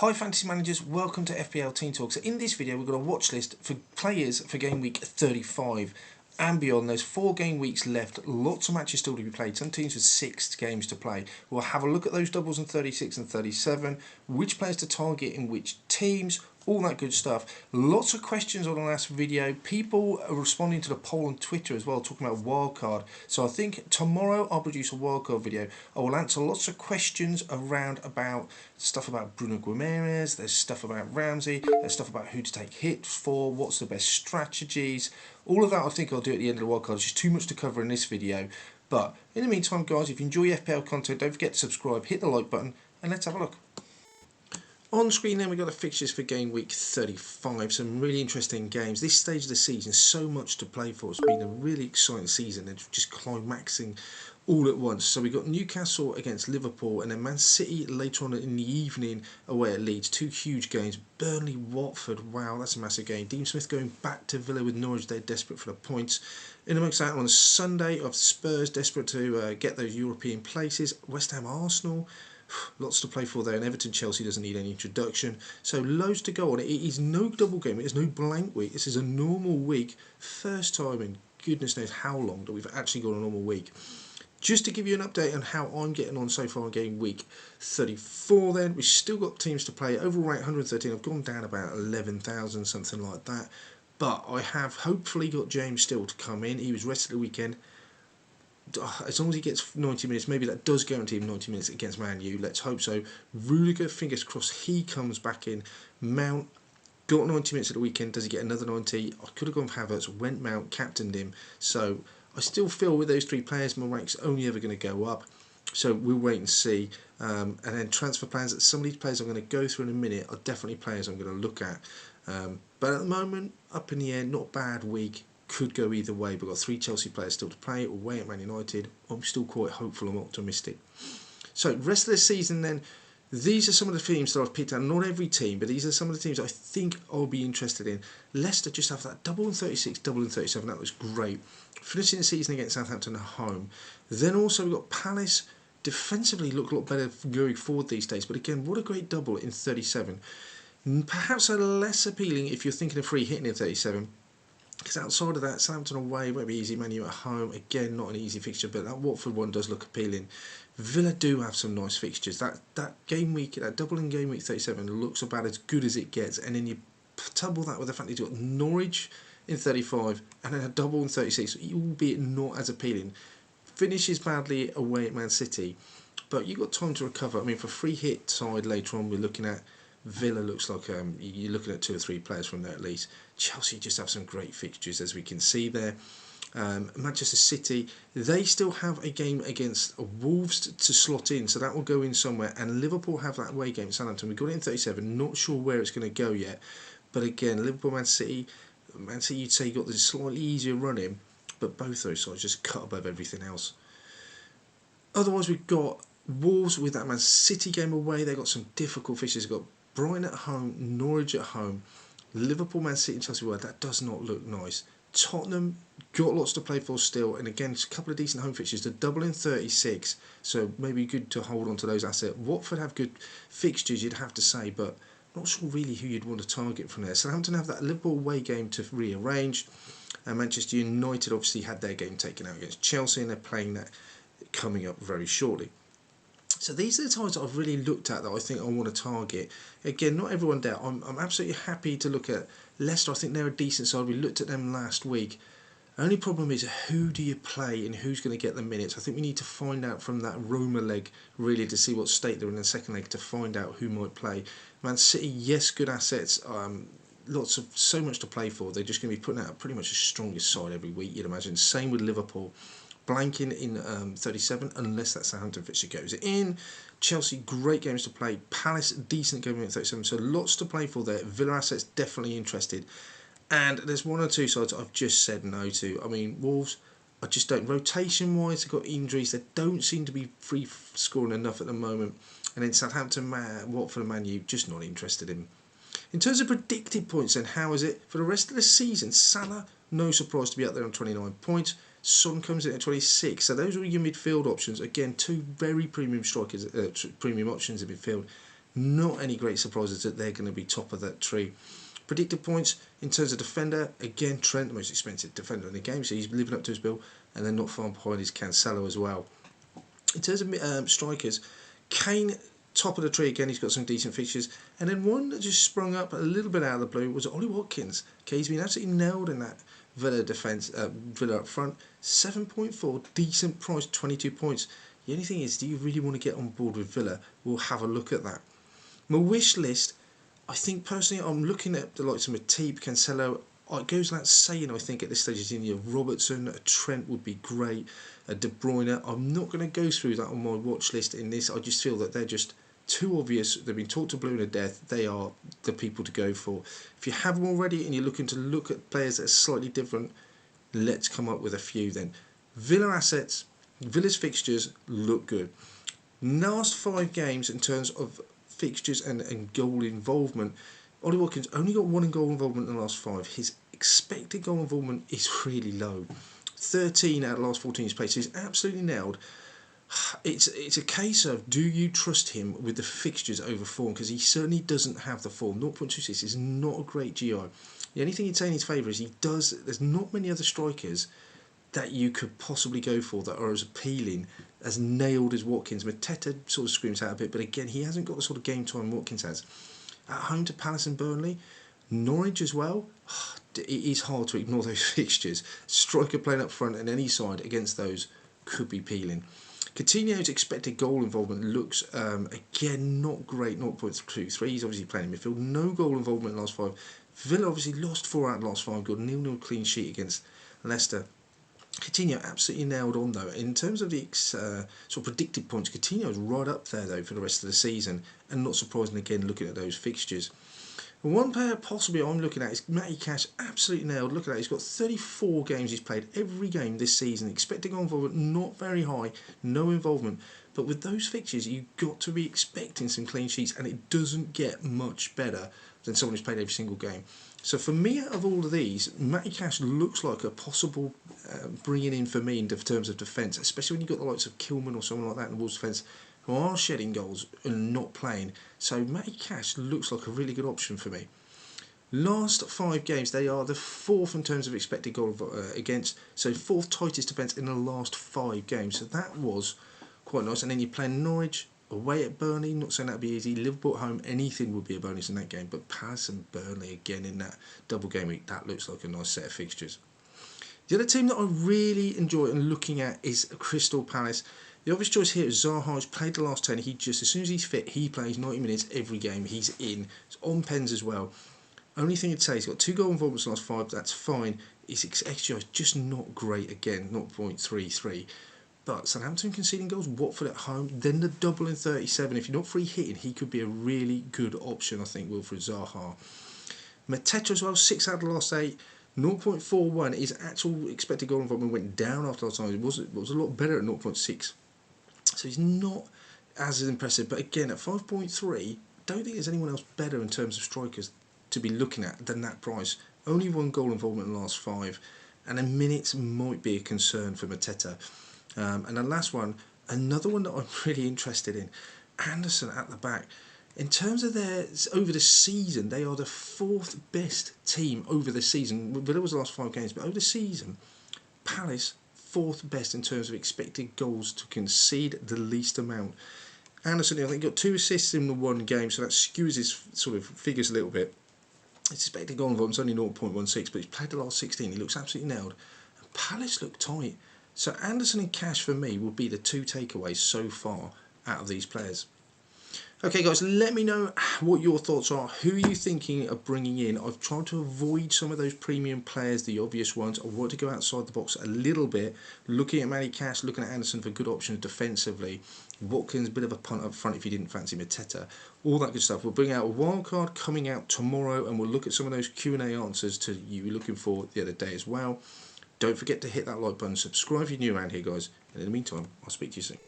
Hi Fantasy Managers, welcome to FPL Team Talk. So in this video we've got a watch list for players for game week 35 and beyond. There's 4 game weeks left, lots of matches still to be played, some teams with 6 games to play. We'll have a look at those doubles in 36 and 37, which players to target in which teams, all that good stuff. Lots of questions on the last video. People are responding to the poll on Twitter as well, talking about wildcard. So I think tomorrow I'll produce a wildcard video. I will answer lots of questions around about stuff about Bruno Guimaraes, there's stuff about Ramsey, there's stuff about who to take hits for, what's the best strategies. All of that I think I'll do at the end of the wildcard. It's just too much to cover in this video. But in the meantime, guys, if you enjoy FPL content, don't forget to subscribe, hit the like button, and let's have a look. On screen then we've got the fixtures for game week 35, some really interesting games. This stage of the season, so much to play for. It's been a really exciting season and just climaxing all at once. So we've got Newcastle against Liverpool and then Man City later on in the evening away at Leeds. 2 huge games. Burnley, Watford, wow, that's a massive game. Dean Smith going back to Villa with Norwich, they're desperate for the points. In amongst that on Sunday of Spurs, desperate to get those European places. West Ham, Arsenal. Lots to play for there, and Everton Chelsea doesn't need any introduction. So loads to go on. It is no double game, it is no blank week. This is a normal week. First time in goodness knows how long that we've actually got a normal week. Just to give you an update on how I'm getting on so far in game week 34 then, we've still got teams to play. Overall rank 113, I've gone down about 11,000, something like that. But I have hopefully got James still to come in. He was rested the weekend. As long as he gets 90 minutes, maybe that does guarantee him 90 minutes against Man U. Let's hope so. Rudiger, fingers crossed, he comes back in. Mount got 90 minutes at the weekend. Does he get another 90? I could have gone for Havertz, went Mount, captained him. So I still feel with those 3 players, my rank's only ever going to go up. So we'll wait and see. And then transfer plans. Some of these players I'm going to go through in a minute are definitely players I'm going to look at. But at the moment, up in the air, not a bad week. Could go either way. We've got 3 Chelsea players still to play away at Man United. I'm still quite hopeful and optimistic. So rest of the season then, these are some of the teams that I've picked out. Not every team, but these are some of the teams I think I'll be interested in. Leicester just have that double in 36, double in 37. That was great. Finishing the season against Southampton at home. Then also we've got Palace. Defensively look a lot better going forward these days. But again, what a great double in 37. Perhaps a less appealing if you're thinking of free hitting in 37. Because outside of that, Southampton away won't be easy. Man U at home, again, not an easy fixture, but that Watford one does look appealing. Villa do have some nice fixtures. That game week, that double in game week 37 looks about as good as it gets. And then you double that with the fact that you've got Norwich in 35 and then a double in 36, albeit not as appealing. Finishes badly away at Man City, but you've got time to recover. I mean, for free hit side later on, we're looking at Villa looks like you're looking at 2 or 3 players from there at least. Chelsea just have some great fixtures as we can see there. Manchester City, they still have a game against Wolves to slot in, so that will go in somewhere. And Liverpool have that away game at Southampton. We got it in 37, not sure where it's going to go yet. But again, Liverpool, Man City you'd say you got the slightly easier run in, but both those sides just cut above everything else. Otherwise, we've got Wolves with that Man City game away. They've got some difficult fixtures. They've got Brighton at home, Norwich at home, Liverpool, Man City and Chelsea away. That does not look nice. Tottenham got lots to play for still, and again, a couple of decent home fixtures. The double in 36, so maybe good to hold on to those assets. Watford have good fixtures, you'd have to say, but not sure really who you'd want to target from there. Southampton have that Liverpool away game to rearrange, and Manchester United obviously had their game taken out against Chelsea, and they're playing that coming up very shortly. So these are the ties that I've really looked at that I think I want to target. Again, not everyone there. I'm absolutely happy to look at Leicester. I think they're a decent side. We looked at them last week. The only problem is who do you play and who's going to get the minutes. I think we need to find out from that Roma leg really to see what state they're in the second leg to find out who might play. Man City, yes, good assets. So much to play for. They're just going to be putting out pretty much the strongest side every week, you'd imagine. Same with Liverpool. Blanking in 37 unless that Southampton fixture goes in. Chelsea, great games to play. Palace, decent game in 37, so lots to play for there. Villa assets, definitely interested. And there's 1 or 2 sides I've just said no to. I mean, Wolves, I just don't. Rotation wise, they've got injuries. They don't seem to be free scoring enough at the moment. And then Southampton, Watford and Man U, just not interested in. In terms of predicted points, then, how is it for the rest of the season? Salah, no surprise to be out there on 29 points. Son comes in at 26. So those are your midfield options. Again, 2 very premium strikers, premium options in midfield. Not any great surprises that they're going to be top of that tree. Predicted points in terms of defender, again Trent, the most expensive defender in the game, so he's living up to his bill, and then not far behind is Cancelo as well. In terms of strikers, Kane, top of the tree again, he's got some decent fixtures, and then one that just sprung up a little bit out of the blue was Ollie Watkins. Okay, he's been absolutely nailed in that Villa defence, Villa up front, 7.4, decent price, 22 points. The only thing is, do you really want to get on board with Villa? We'll have a look at that. My wish list, I think personally, I'm looking at the likes of Matip, Cancelo. It goes without saying, I think at this stage, is Robertson, a Trent would be great, a De Bruyne. I'm not going to go through that on my watch list in this. I just feel that they're just too obvious. They've been talked to blue to death. They are the people to go for. If you have them already and you're looking to look at players that are slightly different, let's come up with a few then. Villa assets, Villa's fixtures look good. Last 5 games in terms of fixtures and goal involvement, Ollie Watkins only got 1 goal involvement in the last 5. His expected goal involvement is really low. 13 out of the last 14 he's played, so he's absolutely nailed. It's a case of, do you trust him with the fixtures over form? Because he certainly doesn't have the form. 0.26 is not a great GI. The only thing you'd say in his favour is there's not many other strikers that you could possibly go for that are as appealing, as nailed as Watkins. Mateta sort of screams out a bit, but again, he hasn't got the sort of game time Watkins has. At home to Palace and Burnley, Norwich as well. It is hard to ignore those fixtures. Striker playing up front and any side against those could be peeling. Coutinho's expected goal involvement looks, again, not great, 0.23. He's obviously playing in midfield. No goal involvement in the last 5. Villa obviously lost 4 out of the last 5. Got 0-0 clean sheet against Leicester. Coutinho absolutely nailed on though. In terms of the sort of predicted points, Coutinho's right up there though for the rest of the season, and not surprising again looking at those fixtures. One player possibly I'm looking at is Matty Cash, absolutely nailed. Look at that, he's got 34 games he's played, every game this season. Expected goal involvement not very high, no involvement. But with those fixtures, you've got to be expecting some clean sheets, and it doesn't get much better than someone who's played every single game. So for me, out of all of these, Matty Cash looks like a possible bringing in for me in terms of defence, especially when you've got the likes of Kilman or someone like that in the Wolves defence who are shedding goals and not playing. So Matty Cash looks like a really good option for me. Last 5 games, they are the 4th in terms of expected goal against, so 4th tightest defence in the last 5 games. So that was quite nice. And then you're playing Norwich, away at Burnley, not saying that'd be easy. Liverpool at home, anything would be a bonus in that game. But Palace and Burnley again in that double game week, that looks like a nice set of fixtures. The other team that I really enjoy and looking at is Crystal Palace. The obvious choice here is Zaha. He's played the last 10. He just, as soon as he's fit, he plays 90 minutes every game. He's in. It's on pens as well. Only thing I'd say, he's got 2 goal involvements in the last 5. That's fine. His XGI is just not great again, 0.33. But Southampton conceding goals, Watford at home, then the double in 37. If you're not free hitting, he could be a really good option, I think, Wilfried Zaha. Mateta as well, 6 out of the last 8. 0.41. His actual expected goal involvement went down after last time. It was a lot better at 0.6. So he's not as impressive. But again, at 5.3, I don't think there's anyone else better in terms of strikers to be looking at than that price. Only 1 goal involvement in the last 5. And then minutes might be a concern for Mateta. And the last one, another one that I'm really interested in, Anderson at the back. In terms of their over the season, they are the 4th best team over the season. Villa was the last 5 games, but over the season, Palace 4th best in terms of expected goals to concede the least amount. Anderson, I think, got 2 assists in the 1 game, so that skews his sort of figures a little bit. His expected goal involvement's only 0.16, but he's played the last 16. He looks absolutely nailed. And Palace look tight. So Anderson and Cash for me will be the 2 takeaways so far out of these players. Okay guys, let me know what your thoughts are. Who are you thinking of bringing in? I've tried to avoid some of those premium players, the obvious ones. I want to go outside the box a little bit, looking at Matty Cash, looking at Anderson for good options defensively. Watkins, a bit of a punt up front if you didn't fancy Mateta. All that good stuff. We'll bring out a wildcard coming out tomorrow, and we'll look at some of those Q&A answers to you were looking for the other day as well. Don't forget to hit that like button, subscribe if you're new around here guys, and in the meantime, I'll speak to you soon.